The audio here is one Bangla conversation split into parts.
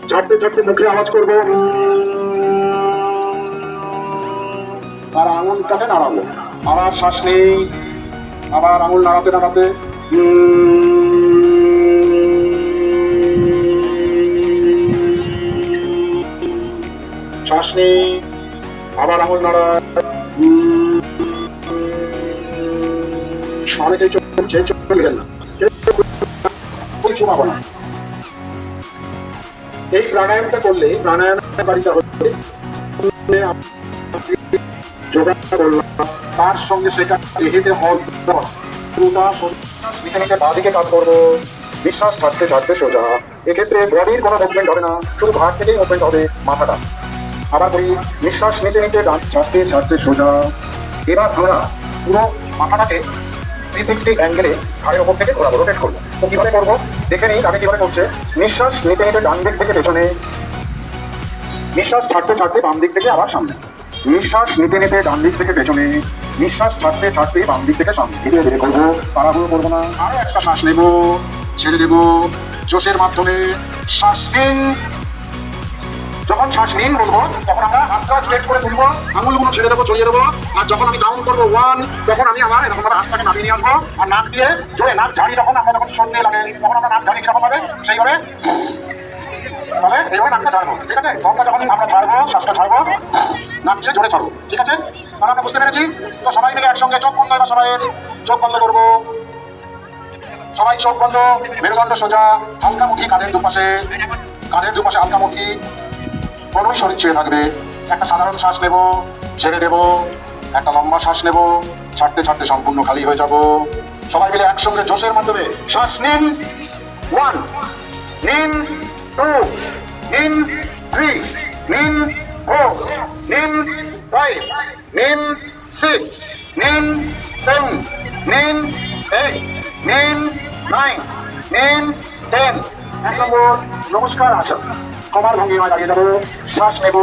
ছাড়তে ছাড়তে মুখে আওয়াজ করবো, আর আঙুলটাকে নাড়াবো। আবার শ্বাস নেই, আবার আঙুল নাড়াতে নাড়াতে শ্বাস নেই, আবার আঙুল নাড়া। অনেকেই চলবেন না, কিছু পাবো না। এই প্রাণায়ামটা করলে, প্রাণায়ামের বাড়িটা হচ্ছে যোগা করলাম, তার সঙ্গে সেটা দেহেতে পুরোটা নিতে নিতে বাঁদিকে কাজ করবো, নিঃশ্বাস ছাড়তে ছাড়তে সোজা। এক্ষেত্রে বডির কোনো মুভমেন্ট হবে না, শুধু ঘাট থেকেই মুভমেন্ট হবে মাথাটা। আবার করি, নিঃশ্বাস নিতে নিতে ছাড়তে ছাড়তে সোজা। এবার আমরা পুরো মাথাটাকে 360 অ্যাঙ্গেলে ঘাড়ের ওপর থেকে ঘোরাবো, রোটেট করবো। তো কিভাবে করবো দেখে নিই আগে কিভাবে করছে। নিঃশ্বাস নিতে নিতে ডান দিক থেকে পেছনে, নিঃশ্বাস ছাড়তে ছাড়তে বাম দিক থেকে আবার সামনে, নিঃশ্বাস নিতে নিতে ডান দিক থেকে পেছনে, নিঃশ্বাস ছাড়তে ছাড়তে বাম দিক থেকে সামনে। ধীরে ধীরে করবো, তাড়াহুড়ো করবো না। আরো একটা শ্বাস নেবো, ছেড়ে দেবো জোশের মাধ্যমে। শ্বাস নিন। যখন শ্বাস নিন বলবো তখন আমরা হাতটা স্ট্রেট করে তুলবো, আঙুলগুলো ছেড়ে দেবো, ছড়িয়ে দেবো। আর যখন আমি কাউন্ট করবো 1, তখন আমি আবার এরকম ভাবে হাতটাকে নামিয়ে নিয়ে আসবো। আর নাক দিয়ে জোরে নাক ঝাড়ি, যখন আমরা যখন সর্দি লাগে তখন আমরা নাক ঝাড়ি সেরকম হবে, সেইভাবে তাহলে এইভাবে নাকটা ছাড়বো। ঠিক আছে, দমটা যখন আমরা ছাড়বো, শ্বাসটা ছাড়বো, নাক দিয়ে জোরে ছাড়বো। ঠিক আছে, তাহলে আমরা বুঝতে পেরেছি। তো সবাই মিলে একসঙ্গে চোখ বন্ধ, এবার সবাই চোখ বন্ধ করবো। সবাই চোখ বন্ধ, মেরুদণ্ড সোজা, হালকা মুঠি কাঁধের দুপাশে, কাঁধের দুপাশে হালকা মুঠি, কোনোই শরীর ছুঁয়ে থাকবে। একটা সাধারণ শ্বাস নেব, ছেড়ে দেব, একটা লম্বা শ্বাস নেব, ছাড়তে ছাড়তে সম্পূর্ণ খালি হয়ে যাব। সবাই মিলে একসঙ্গে জোশের মাধ্যমে শ্বাস নিন। 1, নিন 2, নিন 3, নিন 4, নিন 5, নিন 6, নিন 7, নিন 8, নিন 9, নিন 10। 1 নম্বর নমস্কার আসন, কমার ভঙ্গিমায় দাঁড়িয়ে যাবো, শ্বাস নেব,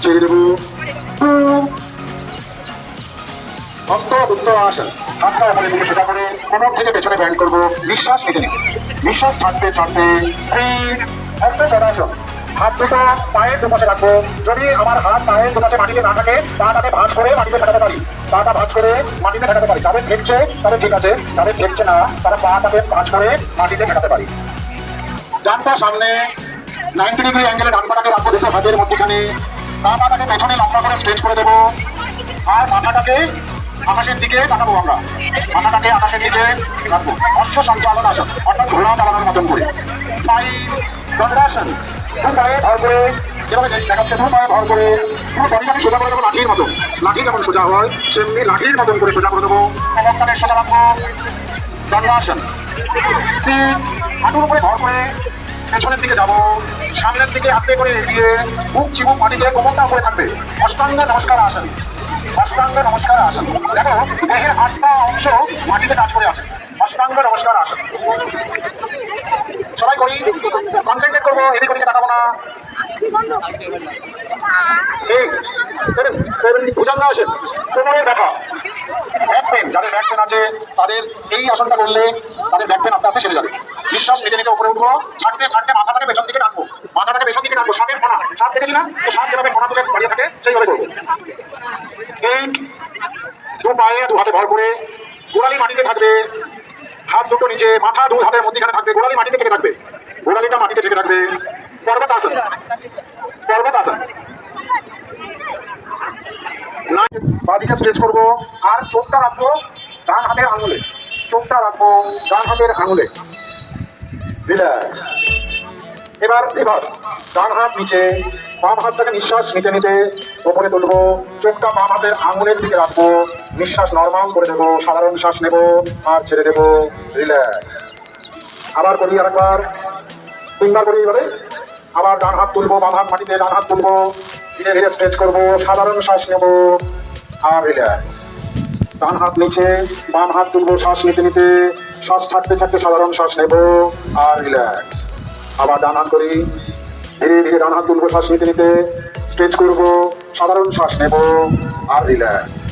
ছেড়ে দেবো। হস্ত উত্ত আসন, হাতটা উপরে দিকে সোজা করে কোমর থেকে পেছনে ব্যান্ড করবো, নিঃশ্বাস নিতে নিতে, নিঃশ্বাস ছাড়তে ছাড়তে 3। হস্ত পদাসন, হাত দুটো পায়ের দুপাশে রাখবো। যদি আমার হাত পায়ের দুপাশে মাটিতে না থাকে, পাটাকে ভাঁজ করে মাটিতে ঠেকাতে পারি, পাটা ভাঁজ করে মাটিতে ঠেকাতে পারি। তাদের ঠেকছে তাদের ঠিক আছে, তাদের ঠেকছে না তারা পাটাকে ভাঁজ করে মাটিতে ঠেকাতে পারি। ডান পা সামনে 90 ডিগ্রি অ্যাঙ্গেলে ডান পাটাকে রাখবো দুটো হাতের মধ্যখানে, বাম পাটাকে পেছনে লম্বা করে স্ট্রেচ করে দেবো। আর মাথাটাকে আকাশের দিকে তাকাবো, আমরা মাথাটাকে আকাশের দিকে রাখবো। অশ্ব সঞ্চালন আসন, অর্থাৎ ঘোড়া চালানোর মতন করে। পাই দণ্ডাসন, দু পায়ে ভর করে, যেভাবে দেখাচ্ছে দু পায়ে ভর করে পুরো বডিটাকে সোজা করে দেবো লাঠির মতন। লাঠি যেমন সোজা হয় সেমনি লাঠির মতন করে সোজা করে দেবো। কমরটাকে সোজা রাখবো, দণ্ডাসন। 6, হাঁটুর উপরে ভর করে পেছনের দিকে যাবো, সামনের দিকে আস্তে করে এগিয়ে বুক চিবুক মাটিতে, কোমরটা উপরে থাকবে। অষ্টাঙ্গ নমস্কার আসন, অষ্টাঙ্গ নমস্কার আসন। দেখো দেহের 8টা অংশ মাটিতে কাজ করে আছে। অষ্টাঙ্গ নমস্কার আসন সবাই করি, কনসেন্ট্রেট করবো, এদিক ওদিকে তাকাবো না। 8, 7, ভুজঙ্গ আসন, কোমরের ব্যথা, ব্যাক পেন, যাদের ব্যাক পেন আছে তাদের এই আসনটা করলে তাদের ব্যাক পেন আস্তে আস্তে সেরে যাবে। নিঃশ্বাস নিতে নিতে উপরে উঠবো, ছাড়তে ছাড়তে মাথাটাকে পেছন দিকে টানবো, মাথাটাকে পেছন দিকে টানবো। সাপের ফোনা, সাপ দেখেছি না, তো সাপ যেভাবে ফোনা তুলে দাঁড়িয়ে থাকে সেইভাবে করবো। 8, দু পায়ে দু হাতে ভর করে, গোড়ালি মাটিতে থাকবে, হাত দুটো নিচে, মাথা দু হাতের মধ্যখানে থাকবে, গোড়ালি মাটিতে থেকে থাকবে, গোড়ালিটা মাটিতে থেকে থাকবে। পর্বত আসন, পর্বত আসন, বাঁদিকে স্ট্রেচ করবো। আর চোখটা রাখবো ডান হাতের আঙুলে, চোখটা রাখবো ডান হাতের আঙুলে, রিল্যাক্স। এবার রিভার্স, ডান হাত নিচে, বাম হাতটাকে নিঃশ্বাস নিতে নিতে ওপরে তুলবো, চোখটা বাম হাতের আঙুলের দিকে রাখবো, নিঃশ্বাস নর্মাল করে দেবো, সাধারণ শ্বাস নেবো আর ছেড়ে দেবো, রিল্যাক্স। আবার করি, আরেকবার 3বার করি এইভাবে। আবার ডান হাত তুলবো, বাম হাত মাটিতে, ডান হাত তুলবো, ধীরে ধীরে স্ট্রেচ করবো, সাধারণ শ্বাস নেবো আর রিল্যাক্স। ডান হাত নিচে, বাম হাত তুলবো, শ্বাস নিতে নিতে, শ্বাস ছাড়তে ছাড়তে সাধারণ শ্বাস নেবো আর রিল্যাক্স। আবার ডান হাত করি, ধীরে ধীরে ডান হাত তুলবো, শ্বাস নিতে নিতে, স্ট্রেচ করবো, সাধারণ শ্বাস নেবো আর রিল্যাক্স।